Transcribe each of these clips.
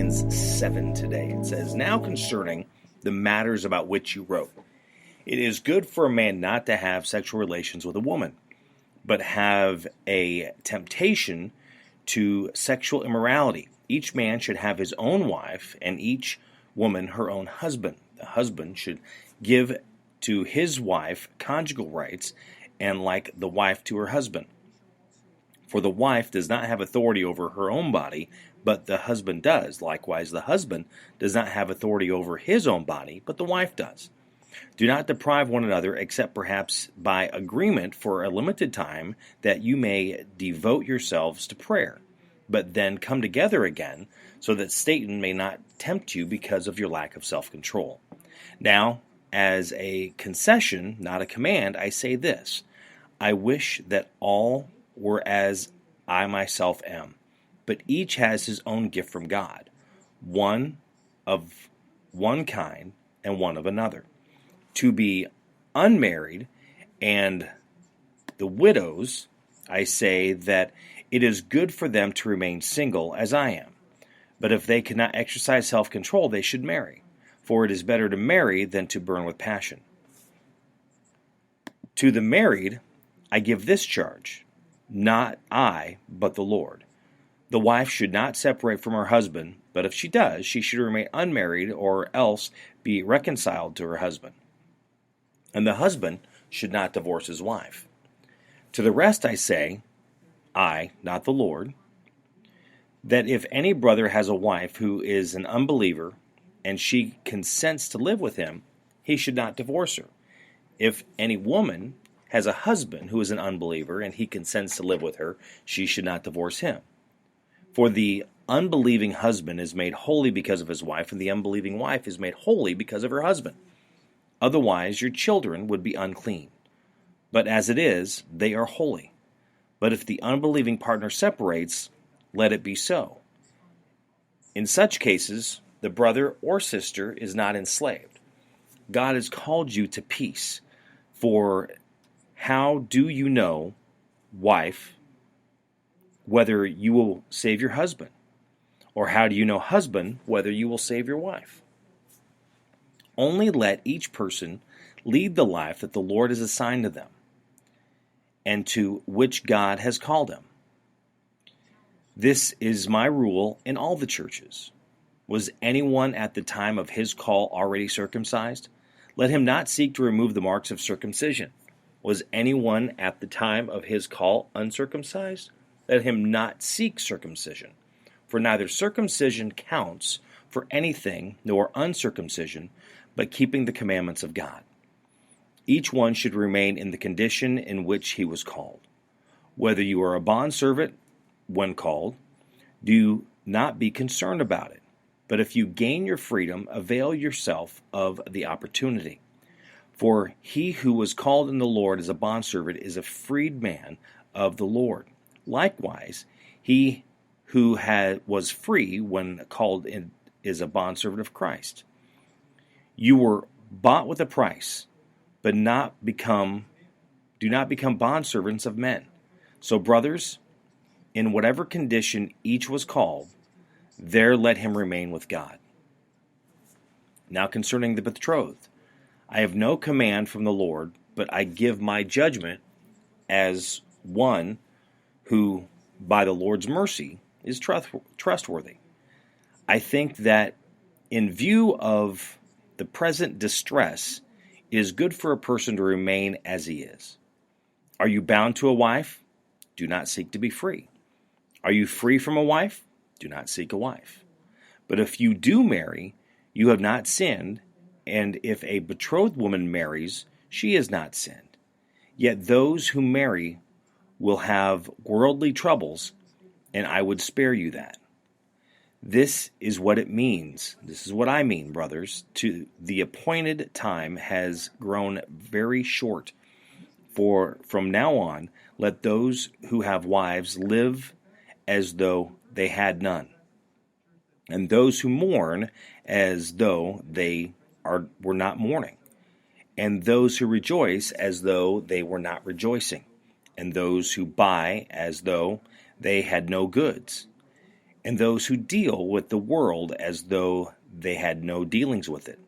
Corinthians 7 today. It says, "Now concerning the matters about which you wrote, it is good for a man not to have sexual relations with a woman, but have a temptation to sexual immorality. Each man should have his own wife, and each woman her own husband. The husband should give to his wife conjugal rights, and like the wife to her husband. For the wife does not have authority over her own body, but the husband does. Likewise, the husband does not have authority over his own body, but the wife does. Do not deprive one another, except perhaps by agreement for a limited time, that you may devote yourselves to prayer, but then come together again, so that Satan may not tempt you because of your lack of self-control. Now, as a concession, not a command, I say this: I wish that all were as I myself am, but each has his own gift from God, one of one kind and one of another. To be unmarried and the widows, I say that it is good for them to remain single as I am. But if they cannot exercise self-control, they should marry, for it is better to marry than to burn with passion. To the married, I give this charge, not I, but the Lord. The wife should not separate from her husband, but if she does, she should remain unmarried or else be reconciled to her husband. And the husband should not divorce his wife. To the rest I say, I, not the Lord, that if any brother has a wife who is an unbeliever, and she consents to live with him, he should not divorce her. If any woman has a husband who is an unbeliever, and he consents to live with her, she should not divorce him. For the unbelieving husband is made holy because of his wife, and the unbelieving wife is made holy because of her husband. Otherwise your children would be unclean. But as it is, they are holy. But if the unbelieving partner separates, let it be so. In such cases, the brother or sister is not enslaved. God has called you to peace. For how do you know, wife, whether you will save your husband? Or how do you know, husband, whether you will save your wife? Only let each person lead the life that the Lord has assigned to them, and to which God has called him. This is my rule in all the churches. Was anyone at the time of his call already circumcised? Let him not seek to remove the marks of circumcision. Was anyone at the time of his call uncircumcised? Let him not seek circumcision. For neither circumcision counts for anything, nor uncircumcision, but keeping the commandments of God. Each one should remain in the condition in which he was called. Whether you are a bondservant when called, do not be concerned about it. But if you gain your freedom, avail yourself of the opportunity. For he who was called in the Lord as a bondservant is a freedman of the Lord. Likewise, he who was free when called in is a bondservant of Christ. You were bought with a price, but do not become bondservants of men. So, brothers, in whatever condition each was called, there let him remain with God. Now concerning the betrothed, I have no command from the Lord, but I give my judgment as one who, by the Lord's mercy, is trustworthy. I think that in view of the present distress, it is good for a person to remain as he is. Are you bound to a wife? Do not seek to be free. Are you free from a wife? Do not seek a wife. But if you do marry, you have not sinned, and if a betrothed woman marries, she has not sinned. Yet those who marry will have worldly troubles, and I would spare you that. This is what it means. This is what I mean, brothers. To the appointed time has grown very short. For from now on, let those who have wives live as though they had none, and those who mourn as though they were not mourning, and those who rejoice as though they were not rejoicing, and those who buy as though they had no goods, and those who deal with the world as though they had no dealings with it.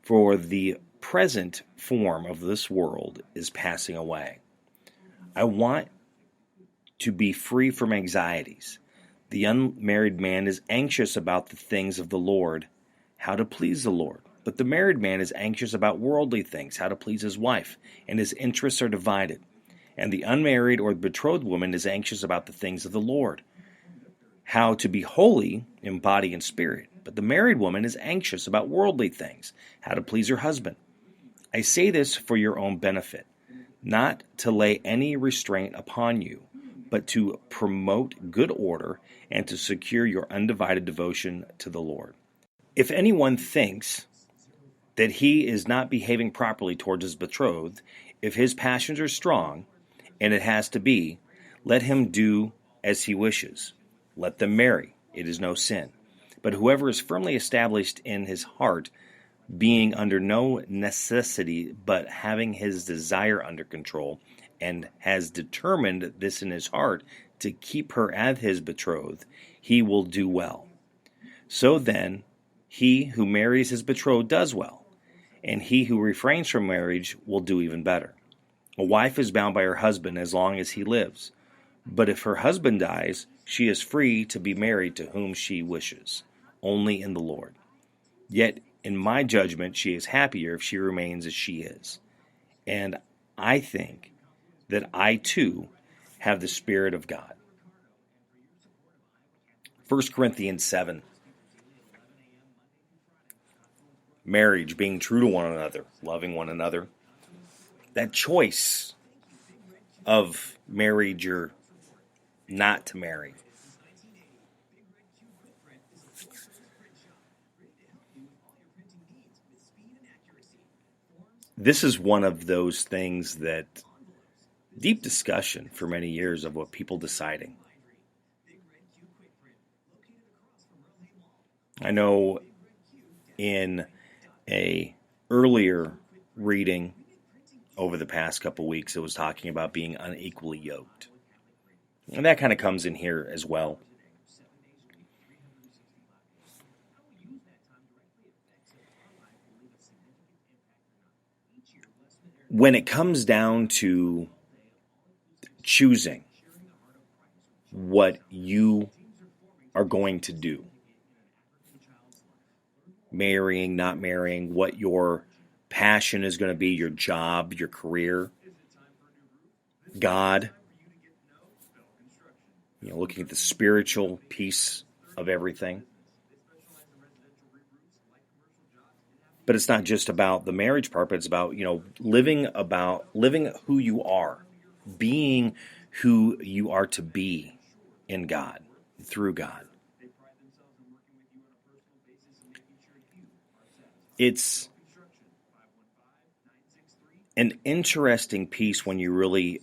For the present form of this world is passing away. I want to be free from anxieties. The unmarried man is anxious about the things of the Lord, how to please the Lord. But the married man is anxious about worldly things, how to please his wife, and his interests are divided. And the unmarried or betrothed woman is anxious about the things of the Lord, how to be holy in body and spirit. But the married woman is anxious about worldly things, how to please her husband. I say this for your own benefit, not to lay any restraint upon you, but to promote good order and to secure your undivided devotion to the Lord. If anyone thinks that he is not behaving properly towards his betrothed, if his passions are strong, and it has to be, let him do as he wishes. Let them marry. It is no sin. But whoever is firmly established in his heart, being under no necessity, but having his desire under control, and has determined this in his heart, to keep her as his betrothed, he will do well. So then, he who marries his betrothed does well, and he who refrains from marriage will do even better. A wife is bound by her husband as long as he lives, but if her husband dies, she is free to be married to whom she wishes, only in the Lord. Yet, in my judgment, she is happier if she remains as she is. And I think that I too have the Spirit of God. 1 Corinthians 7. Marriage, being true to one another, loving one another. That choice of marriage or not to marry. This is one of those things that deep discussion for many years of what people deciding. I know in a earlier reading over the past couple weeks, it was talking about being unequally yoked. And that kind of comes in here as well. When it comes down to choosing what you are going to do, marrying, not marrying, what your passion is going to be, your job, your career, God, looking at the spiritual piece of everything. But it's not just about the marriage part, but it's about, living who you are, being who you are to be in God, through God. It's an interesting piece when you really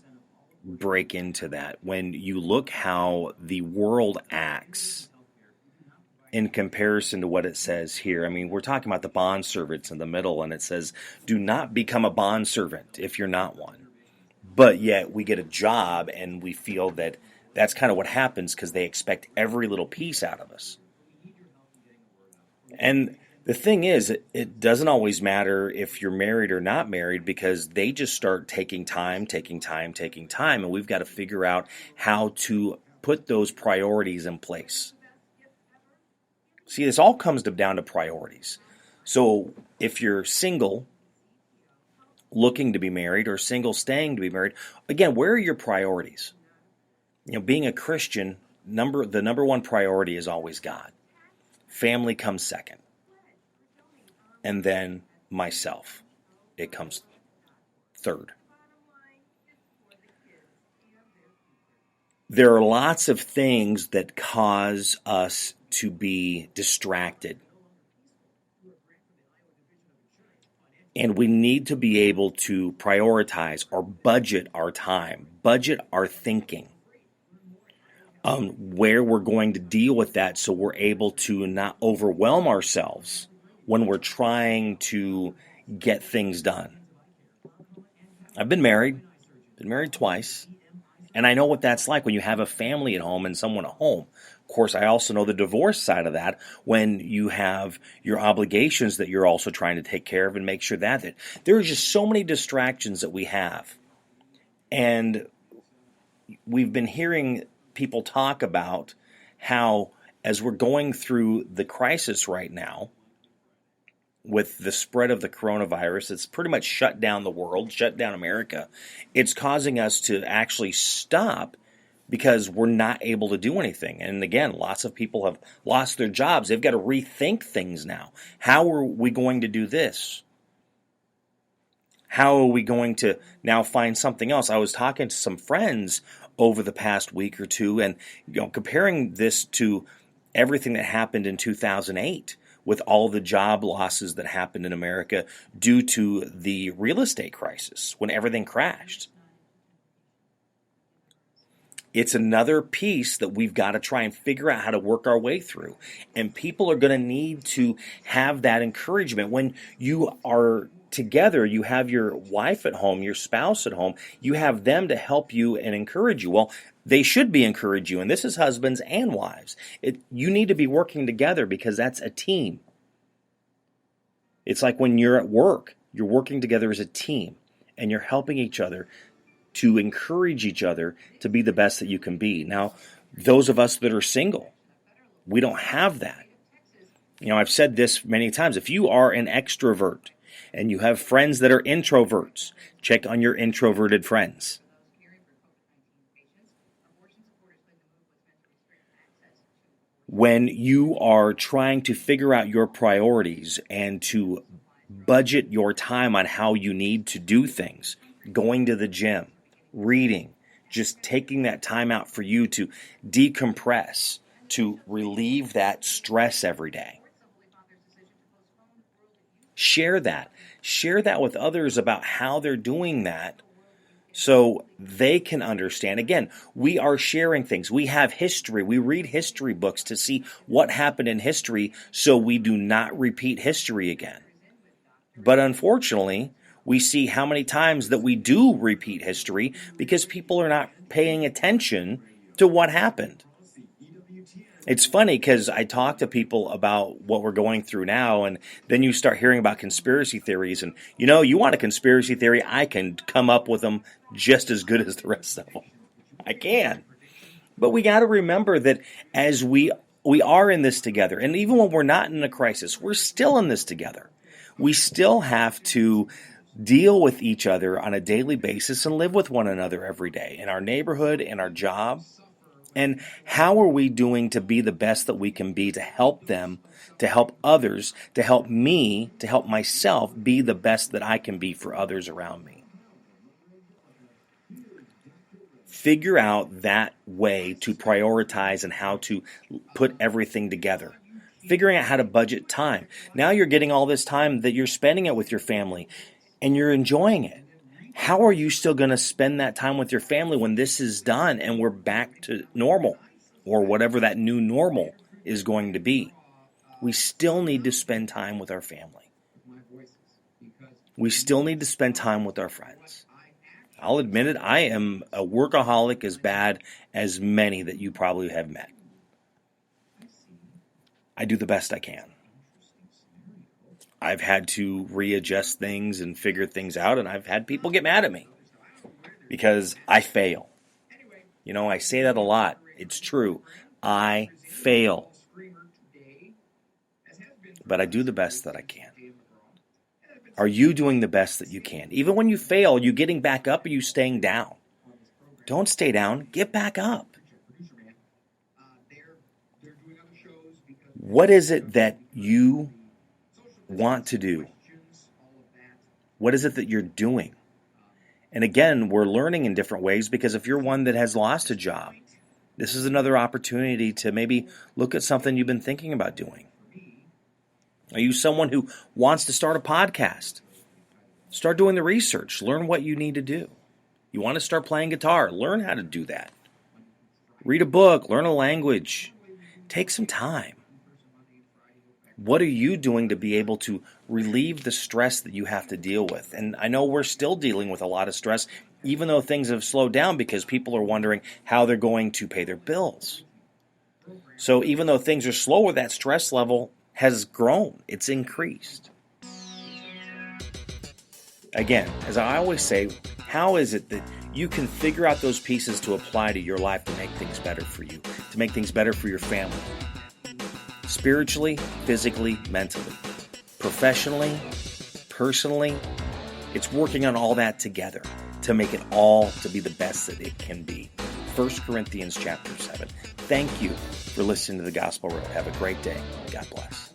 break into that, when you look how the world acts in comparison to what it says here. I mean, we're talking about the bondservants in the middle, and it says, do not become a bondservant if you're not one. But yet we get a job and we feel that that's kind of what happens because they expect every little piece out of us. And the thing is, it doesn't always matter if you're married or not married, because they just start taking time, and we've got to figure out how to put those priorities in place. See, this all comes down to priorities. So if you're single, looking to be married, or single staying to be married, again, where are your priorities? Being a Christian, the number one priority is always God. Family comes second. And then myself. It comes third. There are lots of things that cause us to be distracted. And we need to be able to prioritize or budget our time, budget our thinking, where we're going to deal with that so we're able to not overwhelm ourselves when we're trying to get things done. I've been married twice, and I know what that's like when you have a family at home and someone at home. course, I also know the divorce side of that, when you have your obligations that you're also trying to take care of and make sure that there are just so many distractions that we have. And we've been hearing people talk about how, as we're going through the crisis right now, with the spread of the coronavirus, it's pretty much shut down the world, shut down America. It's causing us to actually stop because we're not able to do anything. And again, lots of people have lost their jobs. They've got to rethink things now. How are we going to do this? How are we going to now find something else? I was talking to some friends over the past week or two, and comparing this to everything that happened in 2008 with all the job losses that happened in America due to the real estate crisis when everything crashed. It's another piece that we've got to try and figure out how to work our way through. And people are going to need to have that encouragement. When you are together, you have your wife at home, your spouse at home, you have them to help you and encourage you. Well, they should be encourage you, and this is husbands and wives. You need to be working together because that's a team. It's like when you're at work, you're working together as a team, and you're helping each other to encourage each other to be the best that you can be. Now, those of us that are single, we don't have that. I've said this many times. If you are an extrovert and you have friends that are introverts, check on your introverted friends. When you are trying to figure out your priorities and to budget your time on how you need to do things, going to the gym, reading, just taking that time out for you to decompress, to relieve that stress every day. Share that. Share that with others about how they're doing that so they can understand. Again, we are sharing things. We have history. We read history books to see what happened in history so we do not repeat history again. But unfortunately, we see how many times that we do repeat history because people are not paying attention to what happened. It's funny because I talk to people about what we're going through now, and then you start hearing about conspiracy theories. And, you want a conspiracy theory, I can come up with them just as good as the rest of them. I can. But we got to remember that as we are in this together, and even when we're not in a crisis, we're still in this together. We still have to deal with each other on a daily basis and live with one another every day in our neighborhood, in our job. And how are we doing to be the best that we can be to help them, to help others, to help me, to help myself be the best that I can be for others around me? Figure out that way to prioritize and how to put everything together. Figuring out how to budget time. Now you're getting all this time that you're spending it with your family and you're enjoying it. How are you still going to spend that time with your family when this is done and we're back to normal or whatever that new normal is going to be? We still need to spend time with our family. We still need to spend time with our friends. I'll admit it, I am a workaholic as bad as many that you probably have met. I do the best I can. I've had to readjust things and figure things out, and I've had people get mad at me because I fail. I say that a lot. It's true. I fail. But I do the best that I can. Are you doing the best that you can? Even when you fail, are you getting back up or are you staying down? Don't stay down. Get back up. What is it that you want to do? What is it that you're doing? And again, we're learning in different ways because if you're one that has lost a job, this is another opportunity to maybe look at something you've been thinking about doing. Are you someone who wants to start a podcast? Start doing the research. Learn what you need to do. You want to start playing guitar? Learn how to do that. Read a book. Learn a language. Take some time. What are you doing to be able to relieve the stress that you have to deal with? And I know we're still dealing with a lot of stress, even though things have slowed down because people are wondering how they're going to pay their bills. So even though things are slower, that stress level has grown. It's increased. Again, as I always say, how is it that you can figure out those pieces to apply to your life to make things better for you, to make things better for your family? Spiritually, physically, mentally, professionally, personally, it's working on all that together to make it all to be the best that it can be. 1 Corinthians chapter 7. Thank you for listening to the Gospel Road. Have a great day. God bless.